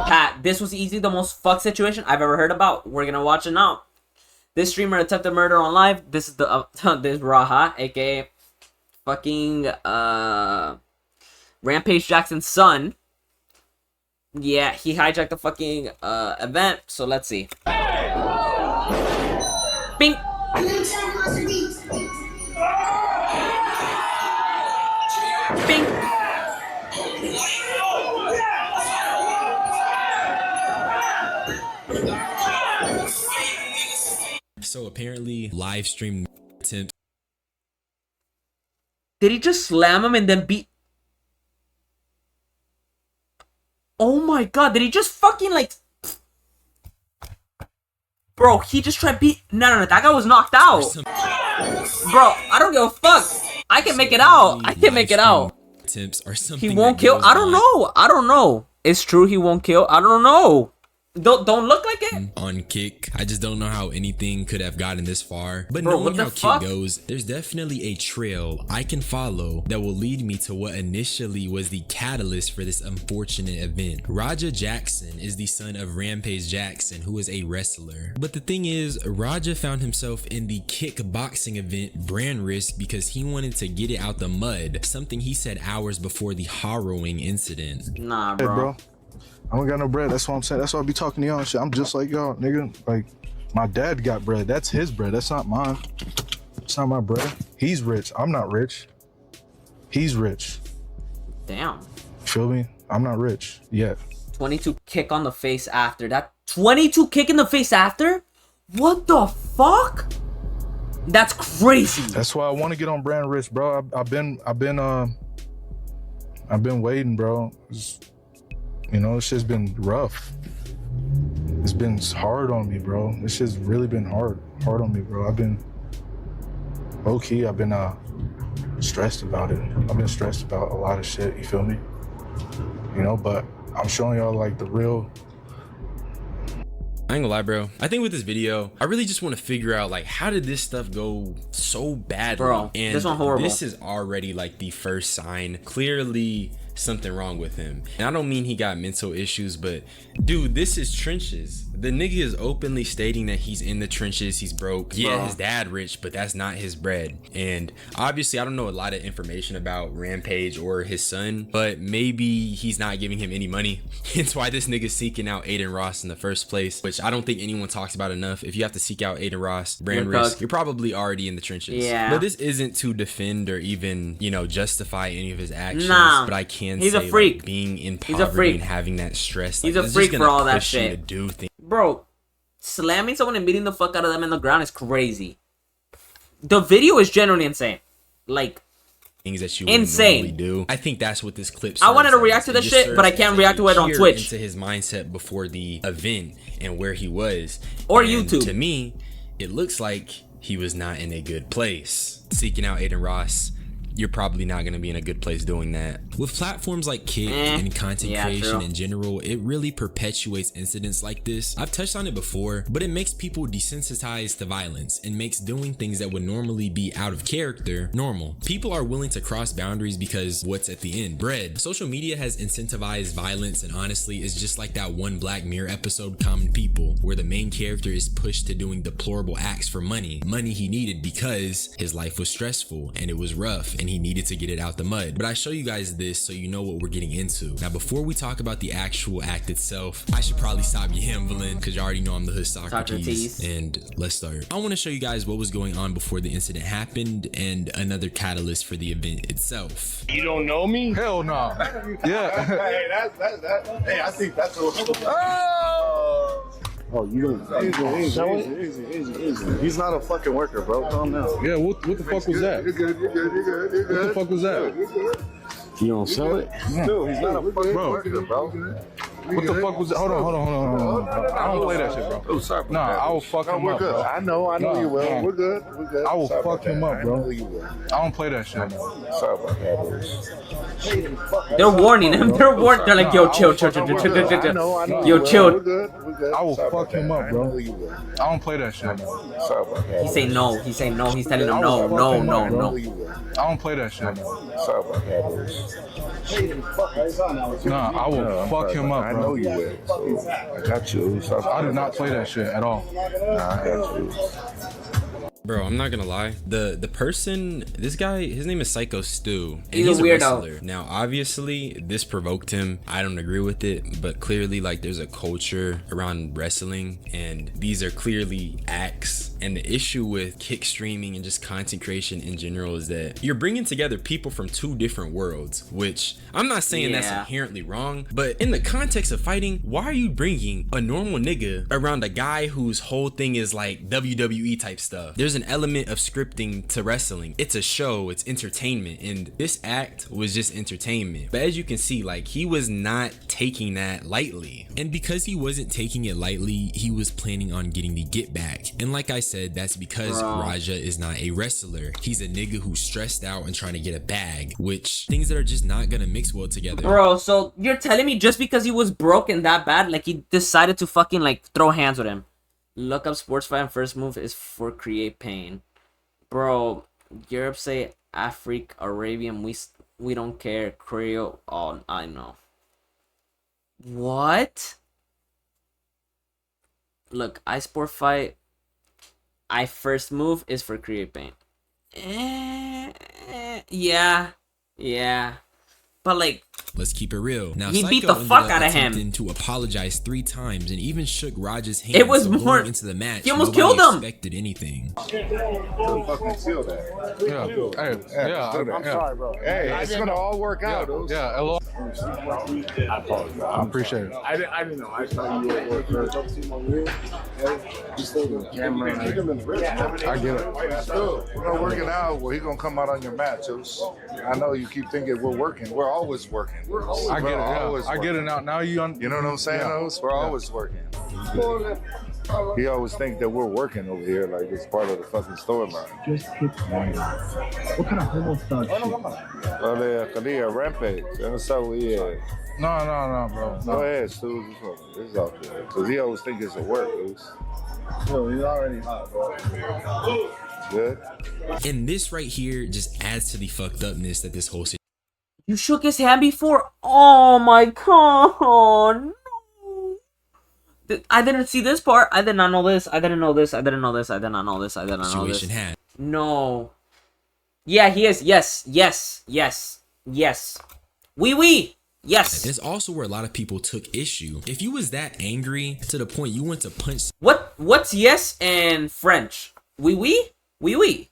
Pat, this was easily the most fucked situation I've ever heard about. We're gonna watch it now. This streamer attempted murder on live. This is the this Raha, aka fucking Rampage Jackson's son. Yeah, he hijacked the fucking event. So let's see. Bing. Bing. So apparently, live stream attempts. Did he just slam him and then beat? Oh my god! Did he just fucking like? Bro, he just tried beat. No. That guy was knocked out. Bro, I don't give a fuck. I can make it out. I can make it out. Attempts or something. He won't kill. I don't know. I don't know. It's true. He won't kill. I don't know. Don't look like it. On Kick, I just don't know how anything could have gotten this far. But Bro, knowing how Kick goes, there's definitely a trail I can follow that will lead me to what initially was the catalyst for this unfortunate event. Raja Jackson is the son of Rampage Jackson, who is a wrestler. But the thing is, Raja found himself in the kickboxing event Brand Risk because he wanted to get it out the mud, something he said hours before the harrowing incident. Nah, bro. Hey, bro. I don't got no bread. That's what I'm saying. That's why I be talking to y'all and shit. I'm just like y'all, nigga. Like, my dad got bread. That's his bread. That's not mine. It's not my bread. He's rich. I'm not rich. He's rich. Damn. Feel me? I'm not rich yet. 22 kick on the face after that. 22 kick in the face after? What the fuck? That's crazy. That's why I want to get on Brand Rich, bro. I've been waiting, bro. You know, this shit's been rough. It's been hard on me, bro. This shit's really been hard on me, bro. I've been low-key, I've been stressed about it. I've been stressed about a lot of shit, you feel me? You know, but I'm showing y'all like the real. I ain't gonna lie, bro. I think with this video, I really just want to figure out like how did this stuff go so badly? Bro, and this one horrible. This is already like the first sign. Clearly something wrong with him. And I don't mean he got mental issues, but dude, this is trenches. The nigga is openly stating that he's in the trenches, he's broke. Yeah, his dad rich, but that's not his bread. And obviously I don't know a lot of information about Rampage or his son, but maybe he's not giving him any money. Hence why this nigga's seeking out Adin Ross in the first place, which I don't think anyone talks about enough. If you have to seek out Adin Ross, Brand Risk, you're probably already in the trenches. Yeah. But this isn't to defend or even, you know, justify any of his actions. Nah. But I can He's say a freak. Like, being in He's a poverty freak. and having that stress. He's like, a it's freak just for gonna all that push you shit. to do things. Bro, slamming someone and beating the fuck out of them in the ground is crazy. The video is generally insane. Like, Things that you insane. normally do. I think that's what this clip. I wanted to serves react as. to this It just shit, but I serves can't as react a to it on peer Twitch. Into his mindset before the event and where he was, Or and YouTube. To me, it looks like he was not in a good place. Seeking out Adin Ross, you're probably not going to be in a good place doing that. With platforms like Kick and content creation true. in general, it really perpetuates incidents like this. I've touched on it before, but it makes people desensitized to violence and makes doing things that would normally be out of character normal. People are willing to cross boundaries because what's at the end? Bread. Social media has incentivized violence, and honestly, it's just like that one Black Mirror episode, Common People, where the main character is pushed to doing deplorable acts for money. Money he needed because his life was stressful and it was rough and he needed to get it out the mud. But I show you guys this so you know what we're getting into. Now, before we talk about the actual act itself, I should probably stop yambling because you already know I'm the hood Socrates. And let's start. I want to show you guys what was going on before the incident happened and another catalyst for the event itself. You don't know me? Hell no. Yeah. Hey, hey, I think that's a Oh, you don't show it? Easy. He's not a fucking worker, bro. Calm down. Yeah, what the fuck was that? You're good. What the fuck was that? You don't sell it? No. Dude, he's not a fucking Bro. worker, bro. What the fuck was that? Hold on. I don't play that shit, bro. Oh, sorry about Nah, that. I will fuck him we're up, good. bro. I know you will. Nah. We're good. I will Sorry fuck about him that. up, bro. I know you will. I don't play that shit. Sorry about that. They're warning him. They're warning. They're like, yo, chill. I know Yo, you will. chill. We're good. I will Sorry fuck about him that. up, bro. I know you will. I don't play that shit. Sorry about that. He say no. He's telling them I no, will no, fuck him no, up, bro. no. I don't play that shit. Sorry about that. Nah, I will fuck him up, I know bro. you will. So I got you. So I do not play that shit at all. Nah, I got you. Bro, I'm not gonna lie. The person, this guy, his name is Psycho Stu, and He's a weirdo. wrestler. Now, obviously, this provoked him. I don't agree with it, but clearly, like, there's a culture around wrestling, and these are clearly acts. And the issue with kick streaming and just content creation in general is that you're bringing together people from two different worlds, which I'm not saying that's Yeah. inherently wrong, but in the context of fighting, why are you bringing a normal nigga around a guy whose whole thing is like WWE type stuff? There's an element of scripting to wrestling. It's a show, it's entertainment, and this act was just entertainment. But as you can see, like, he was not taking that lightly. And because he wasn't taking it lightly, he was planning on getting the get back. And like I said, that's because Bro. Raja is not a wrestler. He's a nigga who's stressed out and trying to get a bag, which things that are just not gonna mix well together. Bro, so you're telling me just because he was broken that bad, like he decided to fucking like throw hands with him? Look up sports fight and first move is for create pain. Bro, Europe say Afric, Arabian, we don't care. Creole, oh, I know. What? Look, I sport fight. I first move is for create pain. Yeah. But like, Let's keep it real. Now, He beat Psycho the fuck ended up out of him. attempting to apologize 3 times and even shook Raja's hand. It was so more- going into the match. he almost nobody killed him. Expected anything. Fucking feel that. Yeah. Hey, yeah. I'm sorry, bro. Hey, it's gonna all work out. dude. Yeah, hello. I appreciate it. I didn't know. I thought you were camera. I get it. We're not working out. Well, he's gonna come out on your matches. I know you keep thinking we're working. We're always working. I get it. Yeah. I get it now. Now you You know what I'm saying? Yeah. Os? We're always working. He always think that we're working over here, like it's part of the fucking storyline. What kind of homo thug shit? Well, Kalia, Rampage. That's how we No, bro. Go ahead, Stu. This is all good. Because he always think it's a work, dude. Yo, he's already hot, bro. Good. And this right here just adds to the fucked upness that this whole situation. you shook his hand before? Oh my god, no. I didn't see this part. I did not know this. I didn't know this. had. No. Yeah, he is. Yes. Oui. Yes. It's also where a lot of people took issue. If you was that angry to the point you went to punch What's yes in French? Oui. Oui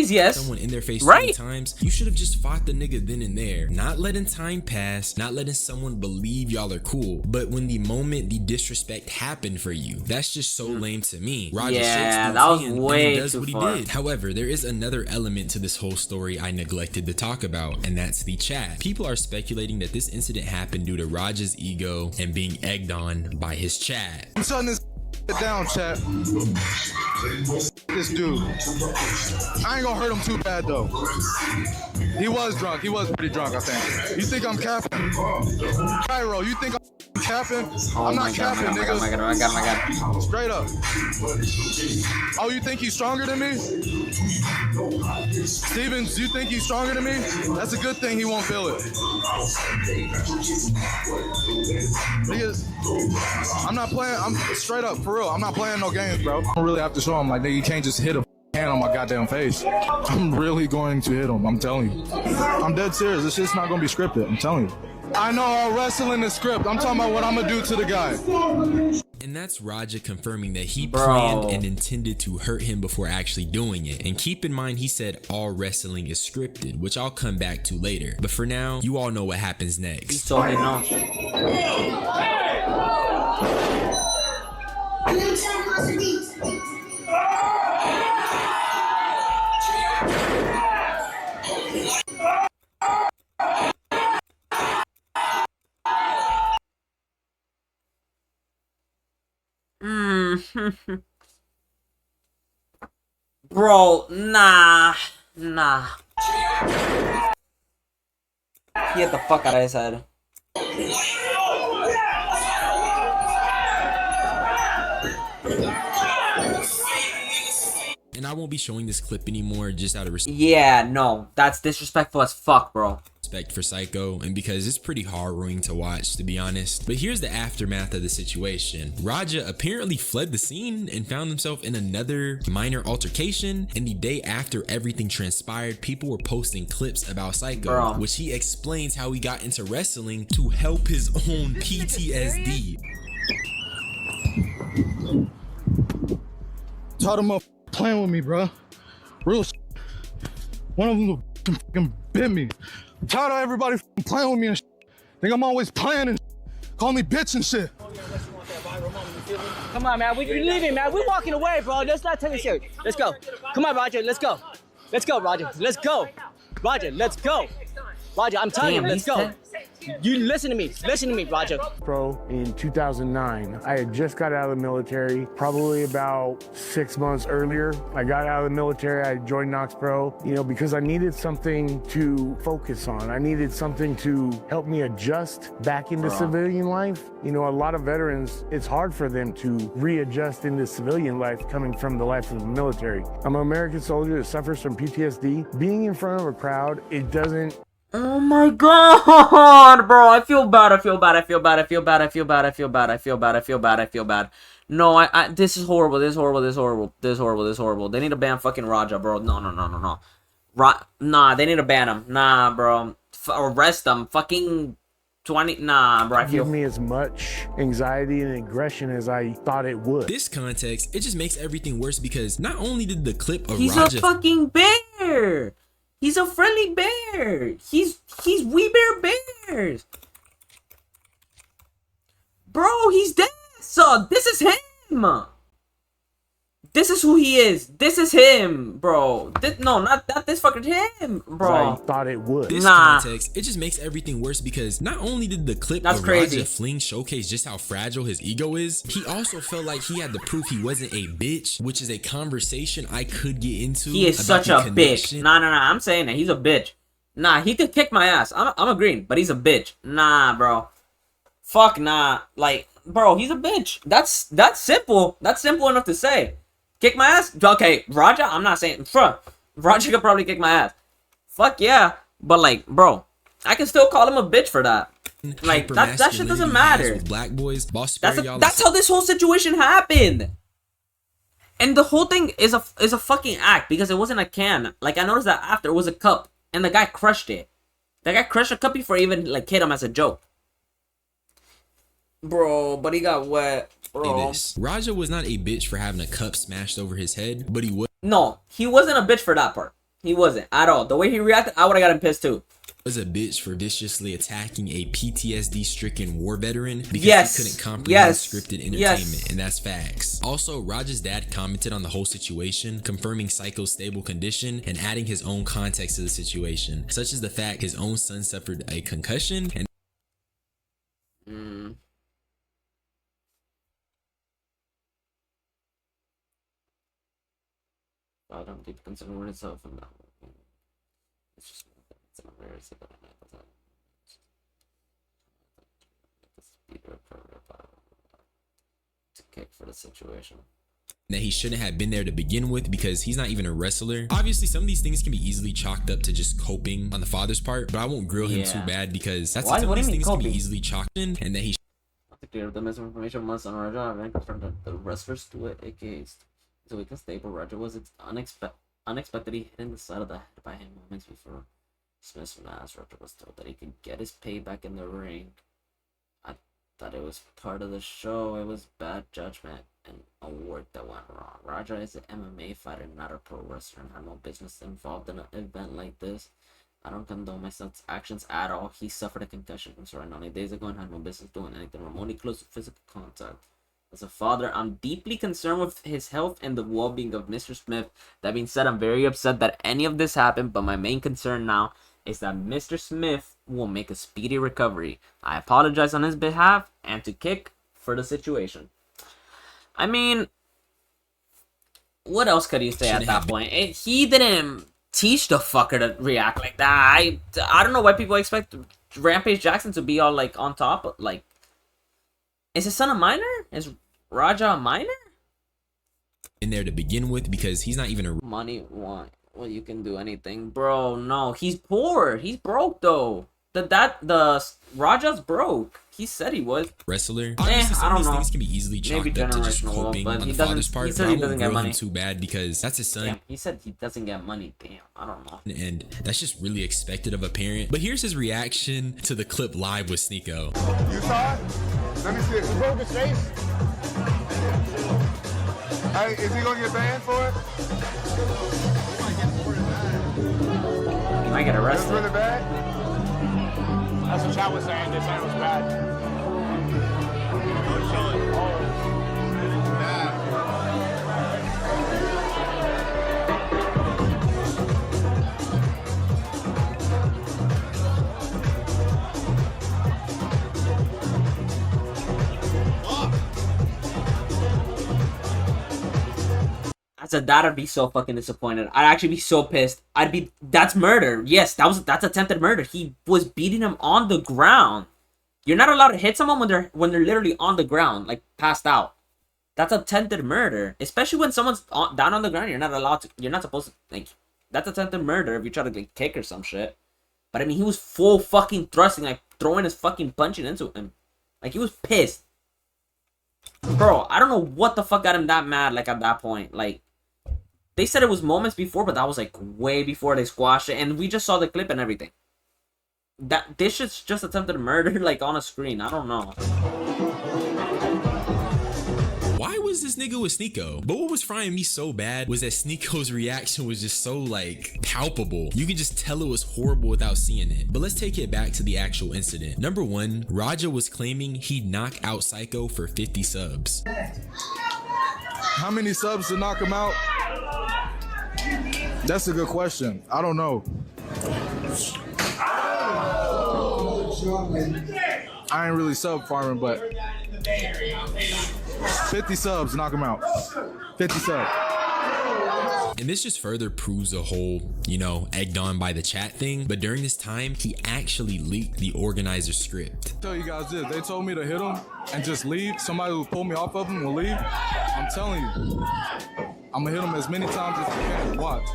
is yes. someone in their face Right. 3 times, you should have just fought the nigga then and there. Not letting time pass, not letting someone believe y'all are cool. But when the moment the disrespect happened for you, that's just so lame to me. Raja Yeah, shakes Stu's that was hand and way he does too what he far. did. However, there is another element to this whole story I neglected to talk about, and that's the chat. People are speculating that this incident happened due to Raja's ego and being egged on by his chat. I'm shutting this down, chat. This dude. I ain't gonna hurt him too bad though. He was drunk. He was pretty drunk, I think. You think I'm capping? Cairo, you think I'm capping? I'm not capping, nigga. my god. Straight up. Oh, you think he's stronger than me? Stevens, you think he's stronger than me? That's a good thing he won't feel it. Niggas, I'm not playing, I'm straight up, for real. I'm not playing no games, bro. I don't really have to show him, like, nigga, you can't just hit a hand on my goddamn face. I'm really going to hit him, I'm telling you. I'm dead serious. This shit's not gonna be scripted, I'm telling you. I know all wrestling is script. I'm talking about what I'm gonna do to the guy. And that's Raja confirming that he Bro. planned and intended to hurt him before actually doing it. And keep in mind, he said all wrestling is scripted, which I'll come back to later. But for now, you all know what happens next. So I know. Bro, nah. He hit the fuck out of his head. And I won't be showing this clip anymore just out of Yeah, no. That's disrespectful as fuck, bro. respect for Psycho, and because it's pretty harrowing to watch, to be honest. But here's the aftermath of the situation. Raja apparently fled the scene and found himself in another minor altercation, and the day after everything transpired, people were posting clips about Psycho, Bro. which he explains how he got into wrestling to help his own PTSD. Taught him up playing with me, bro. Real One of them fucking bit me. I'm tired of everybody playing with me and think I'm always playing and call me bitch and shit. Come on, man. We leaving, man. We're walking away, bro. Let's not take it serious. Let's go. Come on, Roger. Let's go. Let's go, Roger. Let's go. Roger, let's go. Roger, I'm telling you, let's go. You listen to me. Listen to me, Roger. Pro in 2009. I had just got out of the military, probably about 6 months earlier. I got out of the military, I joined Knox Pro, because I needed something to focus on. I needed something to help me adjust back into civilian life. A lot of veterans, it's hard for them to readjust into civilian life coming from the life of the military. I'm an American soldier that suffers from PTSD. Being in front of a crowd, it doesn't. Oh my god, bro. I feel bad. No, this is horrible. This is horrible. They need to ban fucking Raja, bro. No. Nah, they need to ban him. Nah, bro. Arrest him. Fucking 20. Nah, bro. I feel. Give me as much anxiety and aggression as I thought it would. This context, it just makes everything worse because not only did the clip of He's Raja a fucking bear. He's a friendly bear. He's We Bear Bears. Bro, he's dead. So this is him. This is who he is. This is him, bro. No, not this fucking him, bro. I thought it would. This Nah. context, it just makes everything worse because not only did the clip That's of crazy. Raja fling showcase just how fragile his ego is, he also felt like he had to prove he wasn't a bitch, which is a conversation I could get into. He is about such a the bitch. connection. Nah. I'm saying that he's a bitch. Nah, he could kick my ass. I'm agreeing, but he's a bitch. Nah, bro. Fuck nah. Like, bro, he's a bitch. That's simple. That's simple enough to say. Kick my ass? Okay, Raja, I'm not saying. Raja could probably kick my ass. Fuck yeah. But like, bro, I can still call him a bitch for that. Like, that shit doesn't Hypermasculinity matter. with black boys. Boss spare y'all That's how this whole situation happened. And the whole thing is a fucking act because it wasn't a can. Like, I noticed that after it was a cup and the guy crushed it. The guy crushed a cup before he even like hit him as a joke. Bro, but he got wet. Bro. Raja was not a bitch for having a cup smashed over his head, but he No, he wasn't a bitch for that part. He wasn't at all. The way he reacted, I would have got him pissed too. was a bitch for viciously attacking a PTSD-stricken war veteran because Yes. he couldn't comprehend Yes. scripted entertainment, Yes. and that's facts. Also, Raja's dad commented on the whole situation, confirming Psycho's stable condition and adding his own context to the situation, such as the fact his own son suffered a concussion and I don't deep concern itself and that. It's just it's an embarrassing to kick for the situation. that he shouldn't have been there to begin with because he's not even a wrestler. Obviously, some of these things can be easily chalked up to just coping on the father's part, but I won't grill him too bad because that's Why? some What of do these you mean things can be coping? easily chalked in, and that he Not to clear up the misinformation once on Raja and confirmed the wrestlers to it, aka so we can stable Raja was unexpectedly hit in the side of the head by him moments before Smith's last. Raja was told that he could get his payback in the ring. I thought it was part of the show. It was bad judgment and a work that went wrong. Raja is an MMA fighter, not a pro wrestler, and had no business involved in an event like this. I don't condone my son's actions at all. He suffered a concussion from surrounding days ago and had no business doing anything remotely close to physical contact. As a father, I'm deeply concerned with his health and the well-being of Mr. Smith. That being said, I'm very upset that any of this happened, but my main concern now is that Mr. Smith will make a speedy recovery. I apologize on his behalf and to kick for the situation. I mean, what else could he say Shouldn't at that have point? He didn't teach the fucker to react like that. I don't know why people expect Rampage Jackson to be all like on top. Like, is his son a minor? Is Raja a minor? in there to begin with because he's not even a Money, want. Well, you can do anything, bro. No, he's poor. He's broke though. The Raja's broke. He said he was. wrestler. Obviously, some I of don't these know. things can be easily Maybe chalked up to just generational, hoping but on he the doesn't- father's part. he But said I he won't doesn't get grill him money. too bad because that's his son. Damn, he said he doesn't get money. Damn, I don't know. And that's just really expected of a parent. But here's his reaction to the clip live with Sneeko. You saw it? Let me see it. You broke his face? Hey, is he gonna get banned for it? He might get That's arrested. really bad? That's what Chad was saying. They said it was bad. As a dad, I'd be so fucking disappointed. I'd actually be so pissed. That's murder. Yes, that's attempted murder. He was beating him on the ground. You're not allowed to hit someone when they're literally on the ground, like passed out. That's attempted murder. Especially when someone's down on the ground, you're not supposed to, like, that's attempted murder if you try to, like, kick or some shit. But I mean, he was full fucking thrusting, like, throwing his fucking punching into him. Like, he was pissed. Bro, I don't know what the fuck got him that mad, like, at that point. Like, they said it was moments before, but that was, like, way before they squashed it. And we just saw the clip and everything. This shit's just attempted murder, like, on a screen. I don't know. Why was this nigga with Sneeko? But what was frying me so bad was that Sneeko's reaction was just so, like, palpable. You could just tell it was horrible without seeing it. But let's take it back to the actual incident. Number one, Raja was claiming he'd knock out Psycho for 50 subs. How many subs to knock him out? That's a good question. I don't know. I ain't really sub farming, but 50 subs, knock him out. 50 subs. And this just further proves the whole, egged on by the chat thing. But during this time, he actually leaked the organizer's script. Tell you guys this, they told me to hit him and just leave. Somebody who pulled me off of him will leave. I'm telling you, I'm gonna hit him as many times as I can. Watch.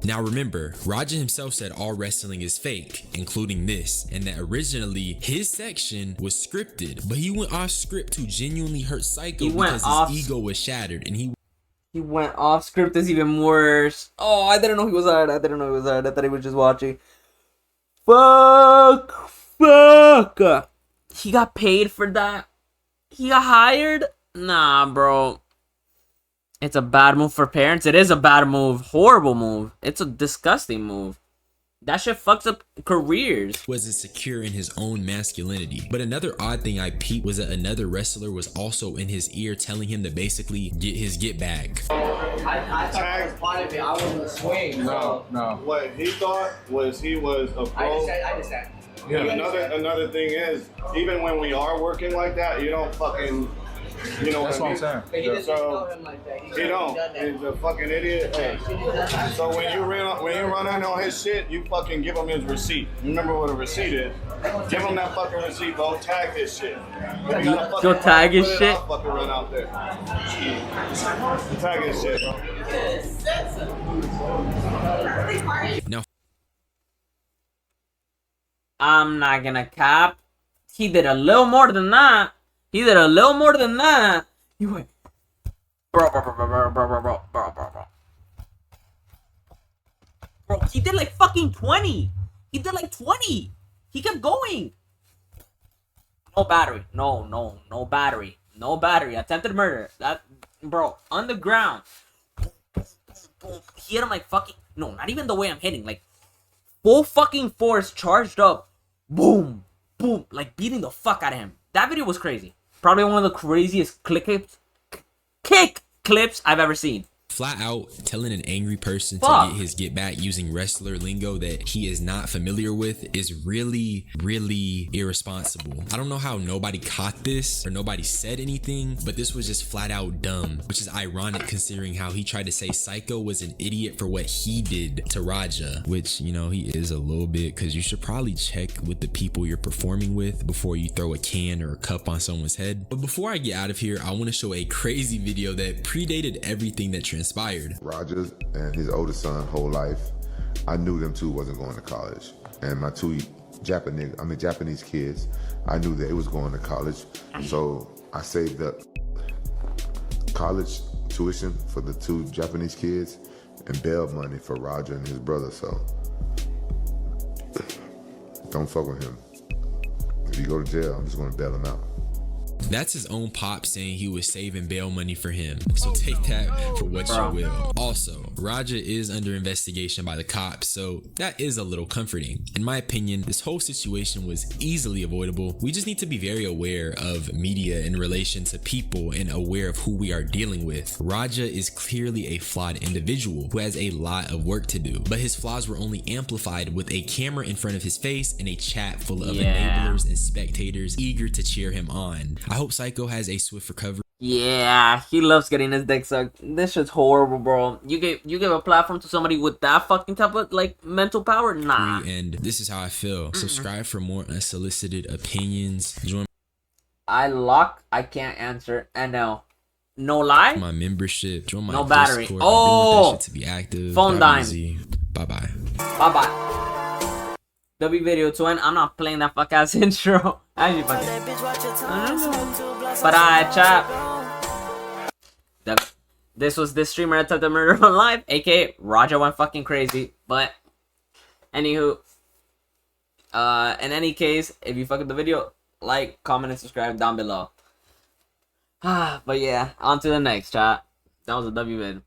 Now remember, Raja himself said all wrestling is fake, including this, and that originally his section was scripted, but he went off script to genuinely hurt Psycho because his ego was shattered, and he went off script is even worse. Oh, I didn't know he was hard. I thought he was just watching. Fuck. He got paid for that. He got hired. Nah, bro. It's a bad move for parents. It is a bad move. Horrible move. It's a disgusting move. That shit fucks up careers. wasn't secure in his own masculinity. But another odd thing I peeped was that another wrestler was also in his ear telling him to basically get his get back. I thought that was part of it. I wasn't a swing. So. No. What he thought was he was a pro. I just said. Yeah. Another thing is, even when we are working like that, you don't fucking, That's what I'm saying. But he doesn't So, know him like that. He don't. He's a fucking idiot. Hey. So when you run in on his shit, you fucking give him his receipt. Remember what a receipt is? Give him that fucking receipt, bro. Tag his shit. If you got a fucking Go tag his put it shit? out, fucking run out there. Tag his shit, bro. Now, I'm not gonna cap. He did a little more than that. He went, bro. Bro, he did like fucking 20. He kept going. No battery. No battery. Attempted murder. That, bro, on the ground. Boom. He hit him like fucking, no, not even the way I'm hitting. Like, full fucking force charged up. Boom. Like beating the fuck out of him. That video was crazy. Probably one of the craziest kick clips I've ever seen. Flat out telling an angry person Fuck. to get his get back using wrestler lingo that he is not familiar with is really, really irresponsible. I don't know how nobody caught this or nobody said anything, but this was just flat out dumb, which is ironic considering how he tried to say Psycho was an idiot for what he did to Raja, which, you know, he is a little bit, because you should probably check with the people you're performing with before you throw a can or a cup on someone's head. But before I get out of here, I want to show a crazy video that predated everything that transpired. Rogers and his oldest son, whole life, I knew them two wasn't going to college. And my two Japanese kids, I knew that it was going to college. So I saved up college tuition for the two Japanese kids and bail money for Roger and his brother. So don't fuck with him. If you go to jail, I'm just gonna bail him out. That's his own pop saying he was saving bail money for him. So take that for what you will. Also, Raja is under investigation by the cops, so that is a little comforting. In my opinion, this whole situation was easily avoidable. We just need to be very aware of media in relation to people and aware of who we are dealing with. Raja is clearly a flawed individual who has a lot of work to do, but his flaws were only amplified with a camera in front of his face and a chat full of enablers and spectators eager to cheer him on. I hope Psycho has a swift recovery. Yeah, he loves getting his dick sucked. This shit's horrible, bro. You give a platform to somebody with that fucking type of like mental power? Nah. And this is how I feel. Subscribe for more unsolicited opinions. Join I can't answer. And no lie. my membership. Join my No battery. Discord. Oh! I want that shit to be active. Phone dying. Bye bye. Bye bye. W video twin. I'm not playing that fuck ass intro. Actually, fucking. But chat. This was this streamer attempted murder on live, aka Raja went fucking crazy. But anywho, in any case, if you fuck with the video, like, comment, and subscribe down below. But yeah, on to the next chat. That was a W vid.